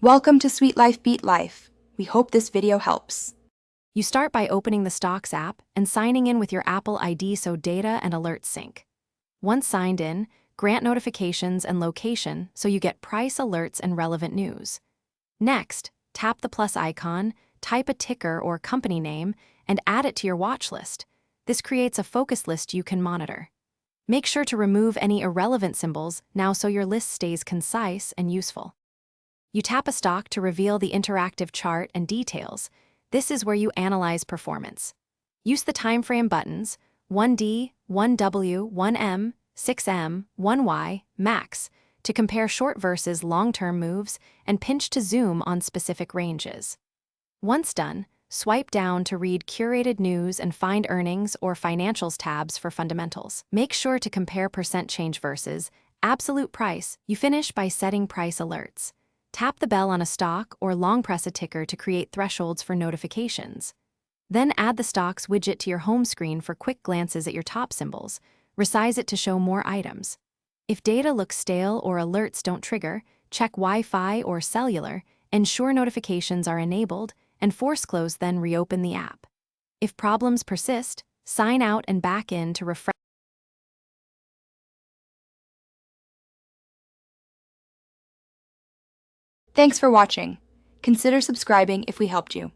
Welcome to Sweet Life Beat Life. We hope this video helps. You start by opening the Stocks app and signing in with your Apple ID so data and alerts sync. Once signed in, grant notifications and location so you get price alerts and relevant news. Next, tap the plus icon, type a ticker or company name, and add it to your watch list. This creates a focus list you can monitor. Make sure to remove any irrelevant symbols now so your list stays concise and useful. You tap a stock to reveal the interactive chart and details. This is where you analyze performance. Use the timeframe buttons 1D, 1W, 1M, 6M, 1Y, max to compare short versus long-term moves and pinch to zoom on specific ranges. Once done, swipe down to read curated news and find earnings or financials tabs for fundamentals. Make sure to compare percent change versus absolute price. You finish by setting price alerts. Tap the bell on a stock or long press a ticker to create thresholds for notifications. Then add the stocks widget to your home screen for quick glances at your top symbols. Resize it to show more items. If data looks stale or alerts don't trigger, check Wi-Fi or cellular, ensure notifications are enabled, and force close, then reopen the app. If problems persist, sign out and back in to refresh. Thanks for watching. Consider subscribing if we helped you.